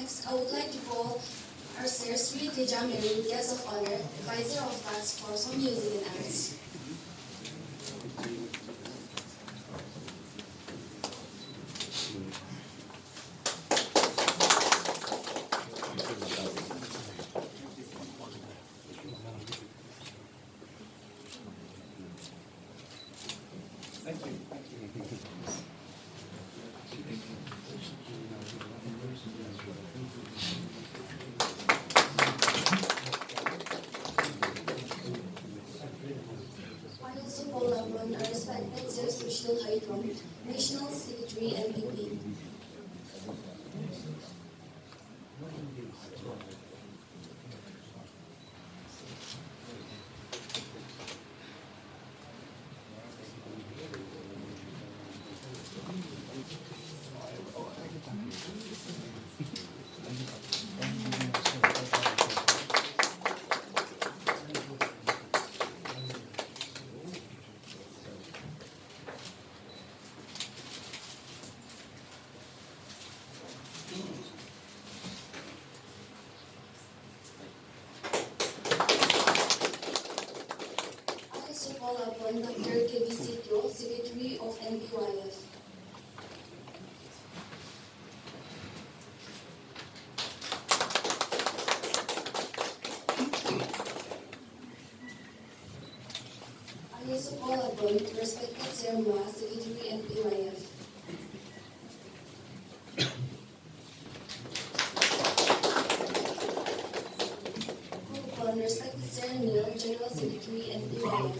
Next, I would like to call our Sir Sri Tejamiri, guest of honor, advisor of Task Force on Music and Arts. I also call upon our respected Sir Sushil Haitong, National Secretary MPP. Call upon Dr. Kevisitio, Secretary of NPYF. I also call upon respected Sir Ma, Secretary NPYF. Call upon respected Sir Neil, General Secretary NPYF.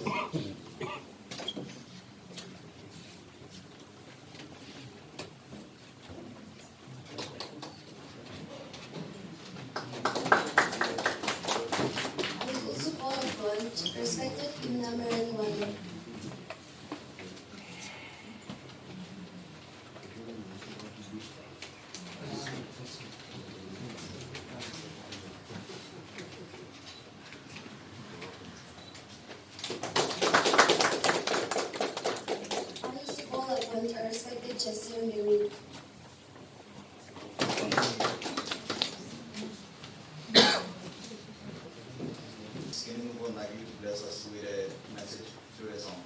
Respected Inamaran Wano. I also call upon our respected Chester Mary. Would like you to bless us with a message through a song.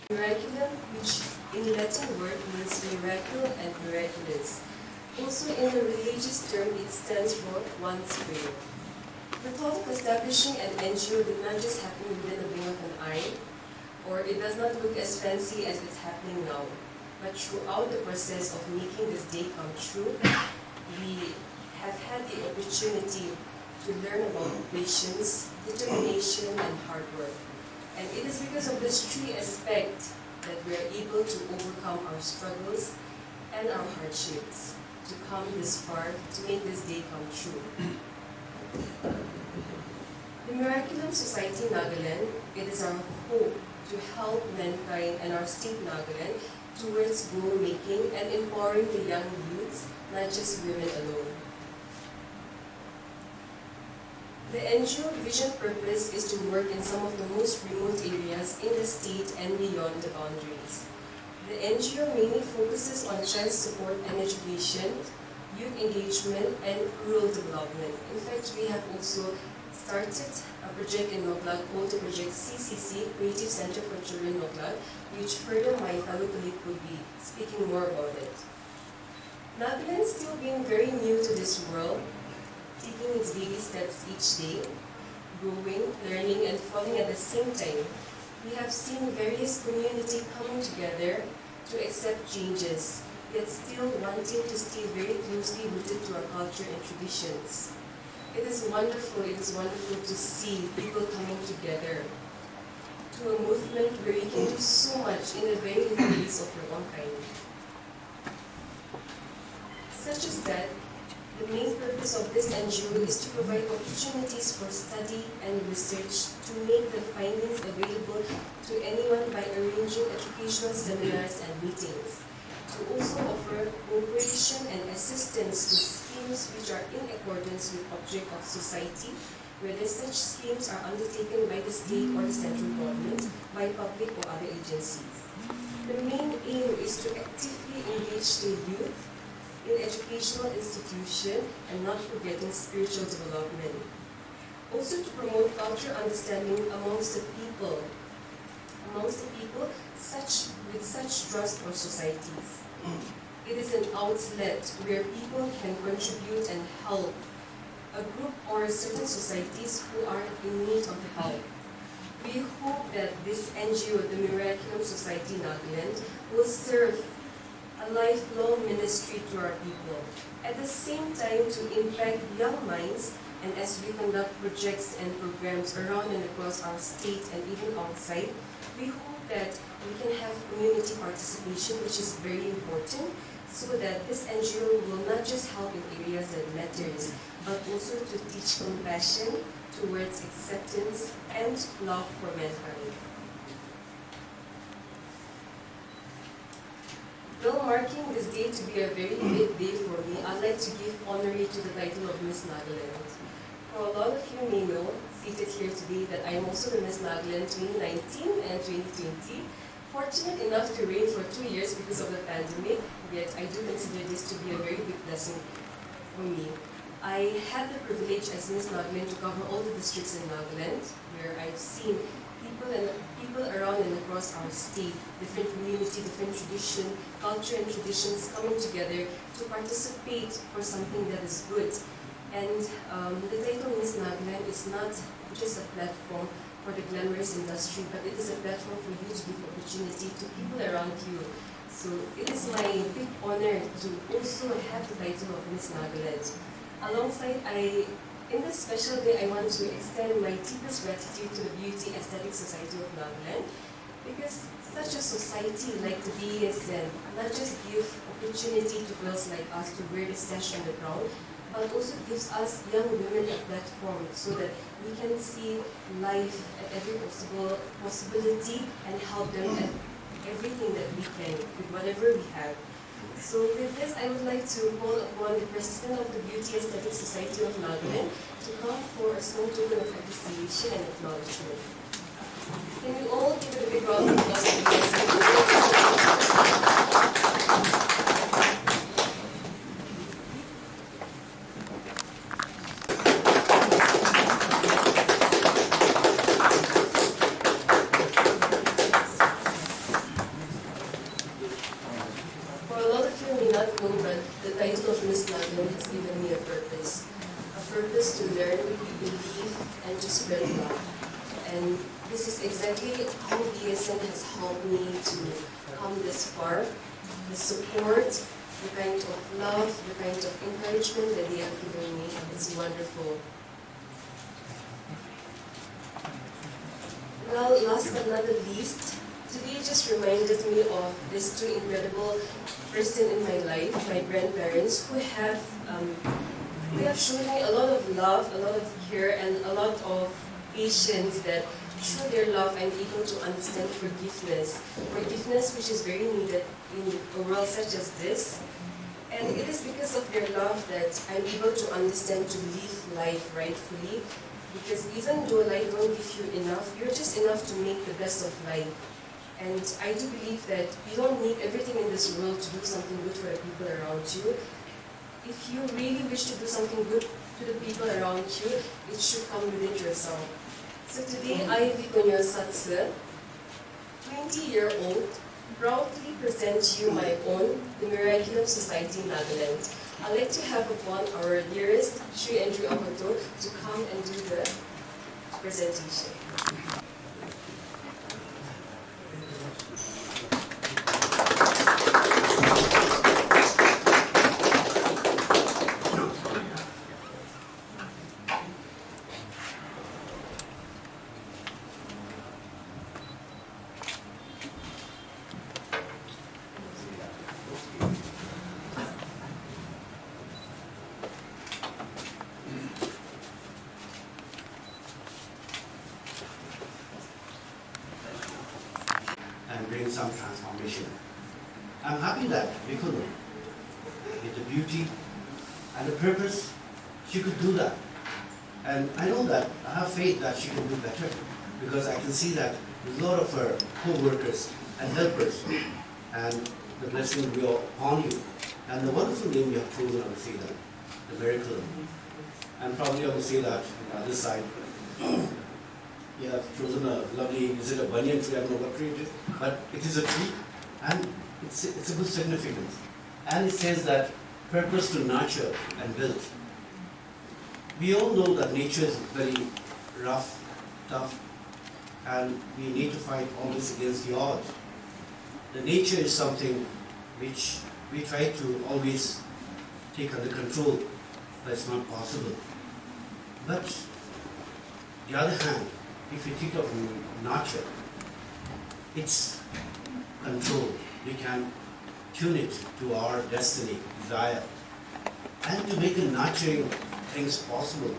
Miraculum, which in Latin word means miracle and miraculous. Also in the religious term, it stands for one's prayer. The thought of establishing an NGO did not just happen within the blink of an eye, or it does not look as fancy as it's happening now. But throughout the process of making this day come true, we have had the opportunity to learn about patience, determination, and hard work. And it is because of this three aspects that we are able to overcome our struggles and our hardships to come this far, to make this day come true. The Miraculum Society Nagaland, it is our hope to help mankind and our state Nagaland towards goal making and empowering the young youths, not just women alone. The NGO vision purpose is to work in some of the most remote areas in the state and beyond the boundaries. The NGO mainly focuses on child support and education, youth engagement, and rural development. In fact, we have also started a project in Nagaland called the Project CCC, Creative Center for Children Nagaland, which further my fellow colleague would be speaking more about it. Nagaland is still being very new to this world, taking its baby steps each day, growing, learning, and falling at the same time. We have seen various communities coming together to accept changes, yet still wanting to stay very closely rooted to our culture and traditions. It is wonderful to see people coming together to a movement where you can do so much in a very little ways of your own kind. Such as that, the main purpose of this NGO is to provide opportunities for study and research to make the findings available to anyone by arranging educational seminars and meetings, to also offer cooperation and assistance to schemes which are in accordance with object of society, whether such schemes are undertaken by the state or the central government, by public or other agencies. The main aim is to actively engage the youth in educational institution, and not forgetting spiritual development. Also to promote cultural understanding amongst the people with such trust for societies. It is an outlet where people can contribute and help a group or certain societies who are in need of help. We hope that this NGO, the Miraculum Society Nagaland, will serve a lifelong ministry to our people. At the same time, to impact young minds, and as we conduct projects and programs around and across our state and even outside, we hope that we can have community participation, which is very important, so that this NGO will not just help in areas that matters, but also to teach compassion towards acceptance and love for mankind. Well, marking this day to be a very big day for me, I'd like to give honor to the title of Miss Nagaland. For a lot of you may know, seated here today, that I am also the Miss Nagaland 2019 and 2020. Fortunate enough to reign for 2 years because of the pandemic, yet I do consider this to be a very big blessing for me. I had the privilege as Miss Nagaland to cover all the districts in Nagaland, where I've seen people around and across our state, different community, different tradition, culture and traditions coming together to participate for something that is good. And the title Miss Nagaland is not just a platform for the glamorous industry, but it is a platform for you to give opportunity to people around you. So it is my big honor to also have the title of Miss Nagaland. Alongside, in this special day, I want to extend my deepest gratitude to the Beauty Aesthetic Society of Nagaland, because such a society like the BSN not just give opportunity to girls like us to wear the sash on the ground, but also gives us young women a platform so that we can see life at every possibility and help them at everything that we can with whatever we have. So with this, I would like to call upon the President of the Beauty Aesthetic Society of Nagaland to come for a small token of appreciation and acknowledgement. Can we all give it a big round of applause to the the title of Miss Nagaland has given me a purpose to learn, believe, and to spread love. And this is exactly how BSN has helped me to come this far. The support, the kind of love, the kind of encouragement that they have given me is wonderful. Well, last but not the least, today just reminded me of these two incredible person in my life, my grandparents, who have shown me a lot of love, a lot of care, and a lot of patience that through their love I'm able to understand forgiveness. Forgiveness which is very needed in a world such as this. And it is because of their love that I'm able to understand to live life rightfully. Because even though life won't give you enough, you're just enough to make the best of life. And I do believe that you don't need everything in this world to do something good for the people around you. If you really wish to do something good to the people around you, it should come within yourself. So today, I, Vikuonuo Sachu, 20-year-old, proudly present you my own, the Miraculum Society Nagaland. I'd like to have upon our dearest Sri Andrew Akoto to come and do the presentation. And bring some transformation. I'm happy that Vikuonuo, with the beauty and the purpose, she could do that. And I know that, I have faith that she can do better, because I can see that a lot of her co-workers and helpers, and the blessing will be upon you. And the wonderful name you have chosen, I would say that, the Miraculum. And probably I would say that on the other side, you have chosen a lovely, is it a banyan tree? I don't know what tree it is, but it is a tree, and it's a good significance. And it says that purpose to nurture and build. We all know that nature is very rough, tough, and we need to fight always against the odds. The nature is something which we try to always take under control, but it's not possible. But the other hand, if you think of nurture, it's control. We can tune it to our destiny, desire, and to make a nurturing things possible.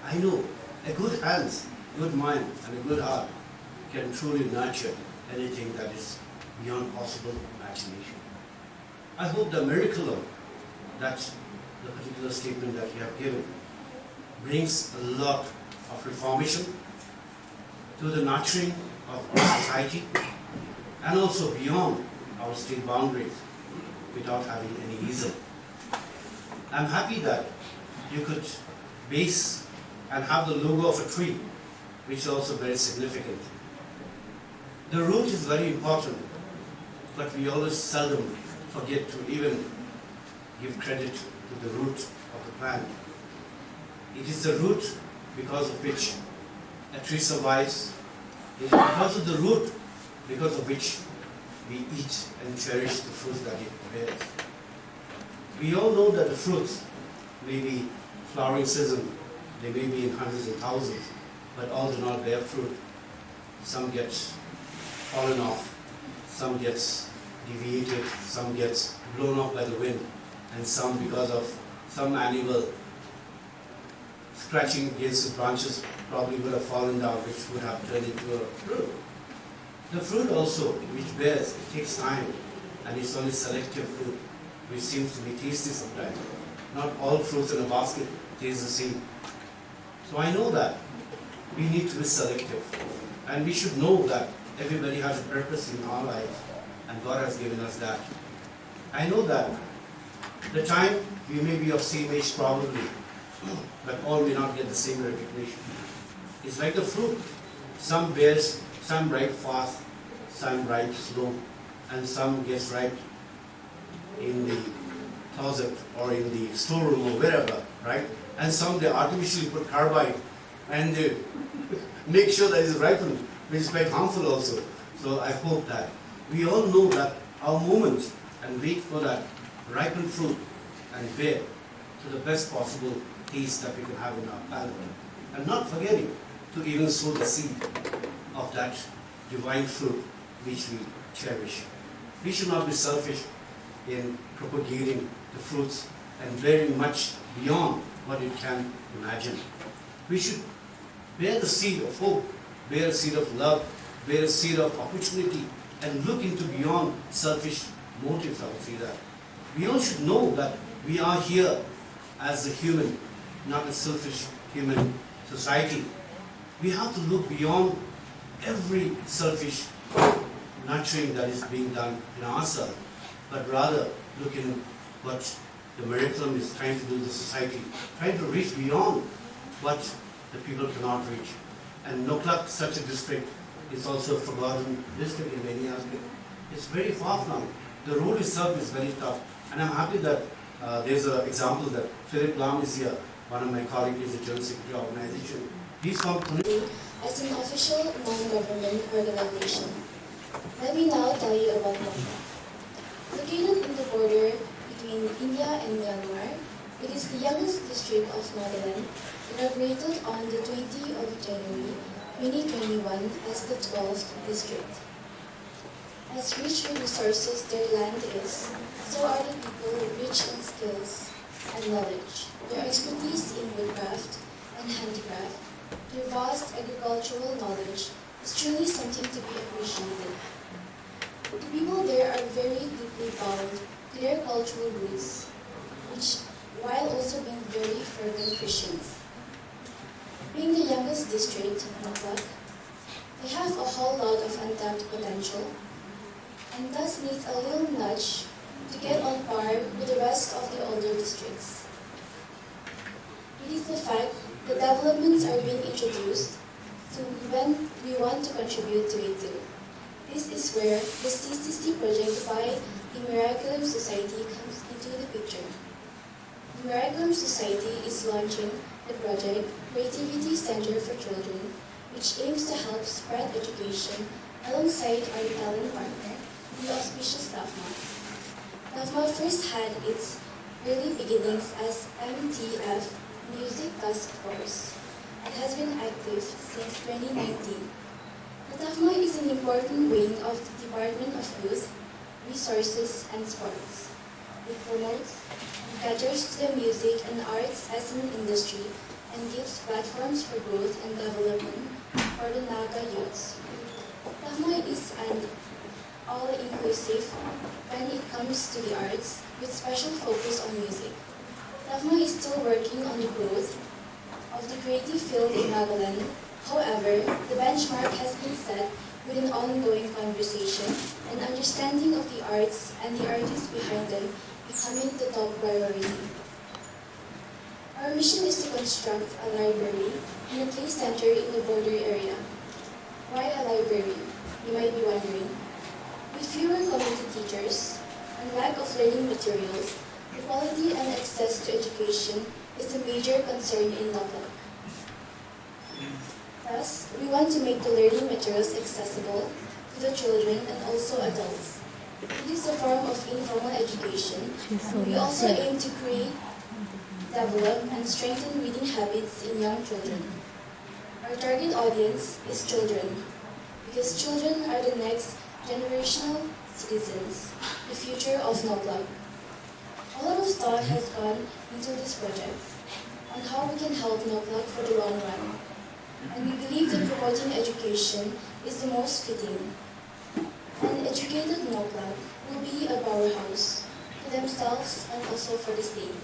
I know a good hands, good mind, and a good heart can truly nurture anything that is beyond possible imagination. I hope the Miraculum, that the particular statement that you have given, brings a lot of reformation to the nurturing of our society and also beyond our state boundaries without having any reason. I'm happy that you could base and have the logo of a tree, which is also very significant. The root is very important, but we always seldom forget to even give credit to the root of the plant. It is the root because of which a tree survives. It is because of the root because of which we eat and cherish the fruits that it bears. We all know that the fruits may be flowering season, they may be in hundreds and thousands, but all do not bear fruit. Some get fallen off, some gets deviated, some gets blown off by the wind, and some because of some animal scratching against the branches probably would have fallen down, which would have turned into a fruit. The fruit also, which bears, it takes time, and it's only selective fruit, which seems to be tasty sometimes. Not all fruits in a basket taste the same. So I know that we need to be selective, and we should know that everybody has a purpose in our lives, and God has given us that. I know that the time we may be of same age probably, but all may not get the same recognition. It's like the fruit. Some bears, some ripe fast, some ripe slow, and some gets ripe in the closet or in the storeroom or wherever, right? And some they artificially put carbide and they make sure that it's ripened, which is quite harmful also. So I hope that we all know that our moment and wait for that ripened fruit and bear to the best possible taste that we can have in our palate. And not forgetting to even sow the seed of that divine fruit which we cherish. We should not be selfish in propagating the fruits and bearing much beyond what it can imagine. We should bear the seed of hope, bear a seed of love, bear a seed of opportunity, and look into beyond selfish motives, I would say that. We all should know that we are here as a human, not a selfish human society. We have to look beyond every selfish nurturing that is being done in ourselves, but rather look in what the Miraculum is trying to do in the society, trying to reach beyond what the people cannot reach. And Noklak, such a district, is also a forgotten district in many aspects. It's very far from. The road itself is very tough. And I'm happy that there's an example that Philip Lam is here. One of my colleagues is the General Secretary of the organization. He's from as an official non-government organization. Let me now tell you about Noklak. Located in the border between India and Myanmar, it is the youngest district of Nagaland, inaugurated on the 20th of January 2021 as the 12th district. As rich in resources their land is, so are the people rich in skills and knowledge. Their expertise in woodcraft and handicraft, their vast agricultural knowledge is truly something to be appreciated. The people there are very deeply bound to their cultural roots, which while also being very fervent Christians. Being the youngest district, Noklak, they have a whole lot of untapped potential, and thus needs a little nudge to get on par with the rest of the older districts. It is the fact that developments are being introduced, so we want to contribute to it too. This is where the CCC project by the Miraculum Society comes into the picture. The Miraculum Society is launching the project Creativity Center for Children, which aims to help spread education alongside our Italian partner, the auspicious TAFMA. TAFMA first had its early beginnings as MTF Music Task Force and has been active since 2019. The TAFMA is an important wing of the Department of Youth, Resources and Sports. It promotes and caters to the music and arts as an industry and gives platforms for growth and development for the Naga youths. TAFMA is an all-inclusive when it comes to the arts, with special focus on music. TAFMA is still working on the growth of the creative field in Nagaland. However, the benchmark has been set with an ongoing conversation and understanding of the arts and the artists behind them becoming the top priority. Our mission is to construct a library and a play center in the border area. Why a library? You might be wondering. With fewer community teachers and lack of learning materials, the quality and access to education is a major concern in Nagaland. Thus, we want to make the learning materials accessible to the children and also adults. It is a form of informal education. We also aim to create, develop, and strengthen reading habits in young children. Our target audience is children, because children are the next generational citizens, the future of Nagaland. A lot of thought has gone into this project on how we can help Nagaland for the long run. And we believe that promoting education is the most fitting. An educated Nagaland will be a powerhouse to themselves and also for the state.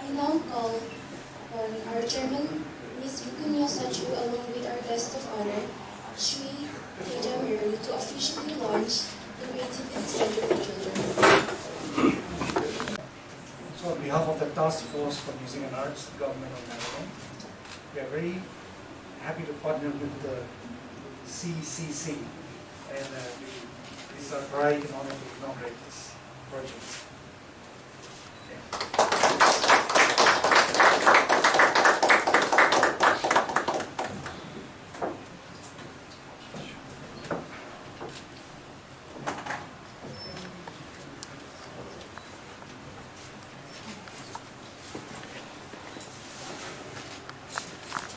I now call on our chairman, Miss Vikuonuo Sachu, along with our guest of honor, Shri Teja Miru, to officially launch the Creativity Center for Children. So on behalf of the Task Force for Music and Arts, the Government of Nagaland, we are very happy to partner with the CCC, and it's our pride and honor to inaugurate this project.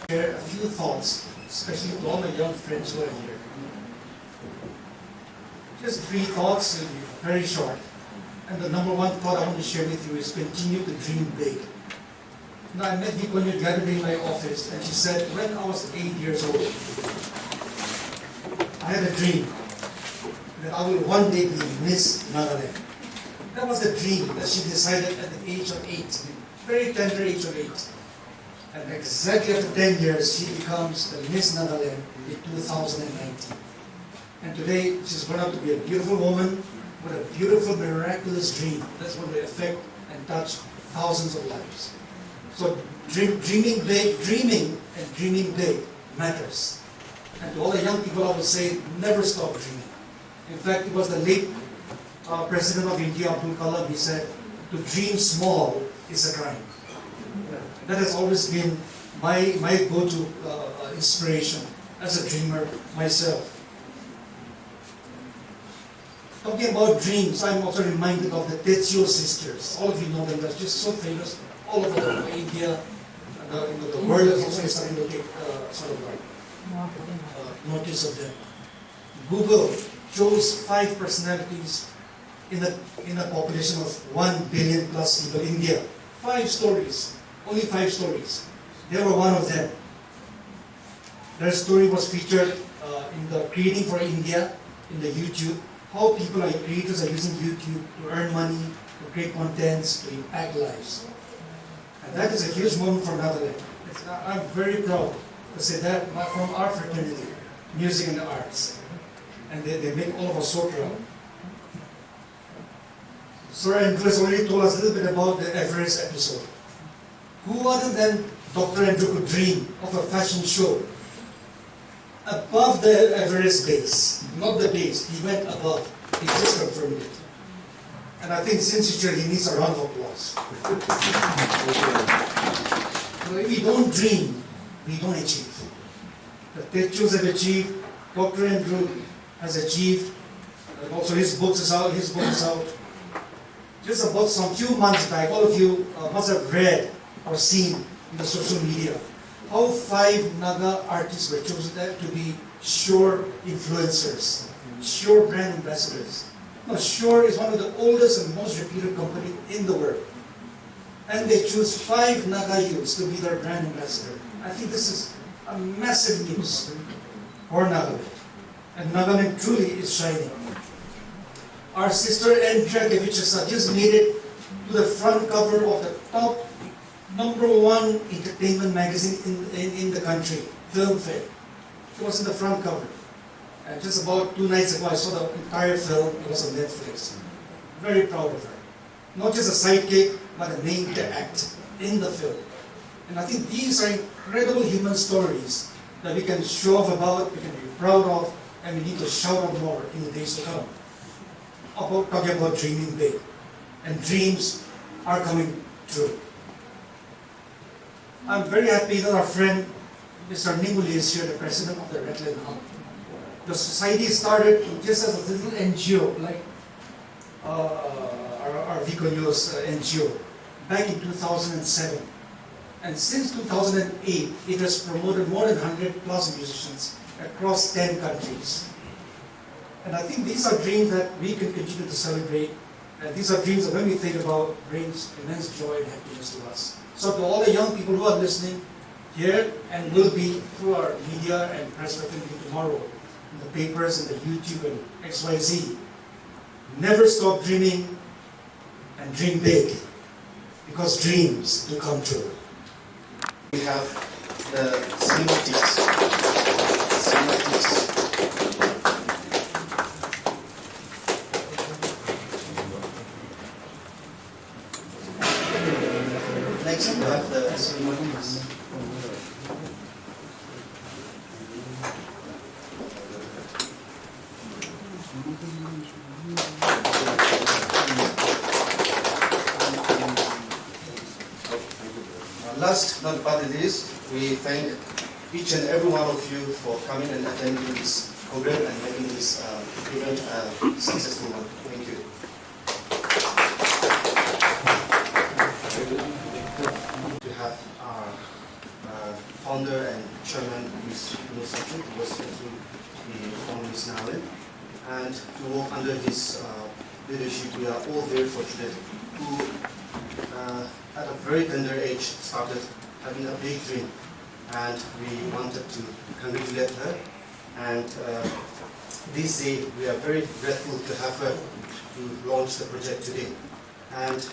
Share a few thoughts, especially to all my young friends who are here. Just 3 thoughts, very short. And the number one thought I want to share with you is continue to dream big. Now, I met Vikuonuo the other day in my office, and she said, when I was 8 years old, I had a dream that I will one day be Miss Nagaland. That was the dream that she decided at the age of 8, very tender age of 8. And exactly after 10 years, she becomes the Miss Nagaland in 2019. And today, she's grown up to be a beautiful woman with a beautiful, miraculous dream that's going to affect and touch thousands of lives. So dreaming big matters. And to all the young people, I would say, never stop dreaming. In fact, it was the late President of India, Abdul Kalam, he said, to dream small is a crime. That has always been my go-to inspiration as a dreamer myself. Talking about dreams, I'm also reminded of the Tetsuo sisters. All of you know them, they're just so famous all over India. And the world is also starting to take notice of them. Google chose 5 personalities in a population of 1 billion plus people in India. 5 stories. Only 5 stories. They were one of them. Their story was featured in the Creating for India in the YouTube. How creators are using YouTube to earn money, to create contents, to impact lives. And that is a huge moment for Nagaland. I'm very proud to say that from our fraternity, music and the arts. And they make all of us so proud. Sir Andrew has already told us a little bit about the Everest episode. Who other than Dr. Andrew could dream of a fashion show above the Everest base? Not the base, he went above. He just confirmed it. And I think since he's here, he needs a round of applause. So if we don't dream, we don't achieve. The pictures have achieved, Dr. Andrew has achieved, and also his book is out. Just about some few months back, all of you must have read or seen in the social media how 5 Naga artists were chosen to be Sure influencers, Sure brand ambassadors. Now, Sure is one of the oldest and most reputed company in the world. And they choose 5 Naga youths to be their brand ambassador. I think this is a massive news for Nagaland. And Nagaland truly is shining. Our sister Andrea Kevichasa just made it to the front cover of the top #1 entertainment magazine in the country, Filmfare. She was in the front cover. And just about 2 nights ago, I saw the entire film. It was on Netflix. Very proud of her. Not just a sidekick, but a main act in the film. And I think these are incredible human stories that we can show off about, we can be proud of, and we need to shout out more in the days to come. Talking about dreaming big. And dreams are coming true. I'm very happy that our friend, Mr. Ninguli, is here, the president of the Redland Hub. The society started just as a little NGO, like our Vikuonuo NGO, back in 2007. And since 2008, it has promoted more than 100 plus musicians across 10 countries. And I think these are dreams that we can continue to celebrate. And these are dreams that when we think about brings immense joy and happiness to us. So to all the young people who are listening here and will be through our media and press reference tomorrow, in the papers and the YouTube and XYZ, never stop dreaming and dream big, because dreams do come true. We have the cinematics. Next, we have the cinematics. Last but not least, we thank each and every one of you for coming and attending this program and making this event a successful one. Thank you. We have our founder and chairman, Miss Vikuonuo Sachu, who was also the founder of Miss Nagaland. And to work under his leadership, we are all very fortunate who at a very tender age started having a big dream, and we wanted to congratulate her. And this day we are very grateful to have her to launch the project today. And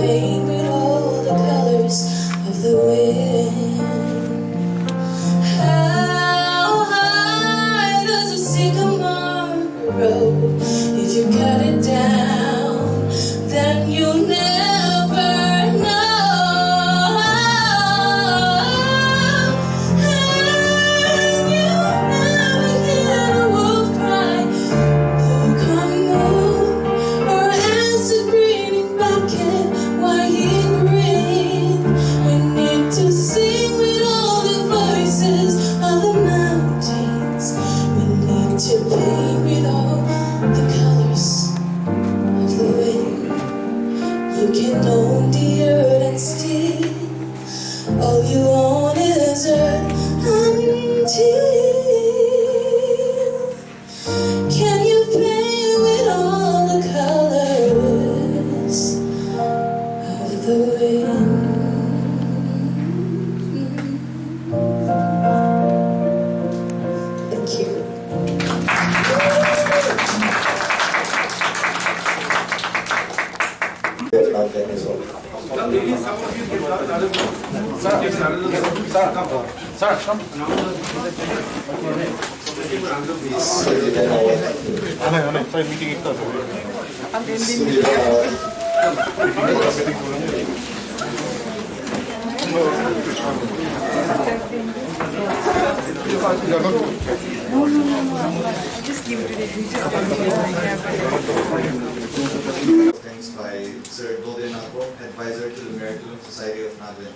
paint with all the colors of the wind. How high does a sycamore grow? If you cut it down, then you'll never know. And you'll never hear a wolf cry, come moon, or answer greeting back at why he grinned. We need to sing with all the voices of the mountains. We need to paint with all the colors of the wind. You can own the earth and still all you own is earth until. Can you paint with all the colors of the wind? Thank you. Thanks by Sir Golden Apple, advisor to the Miraculum Society of Nagaland.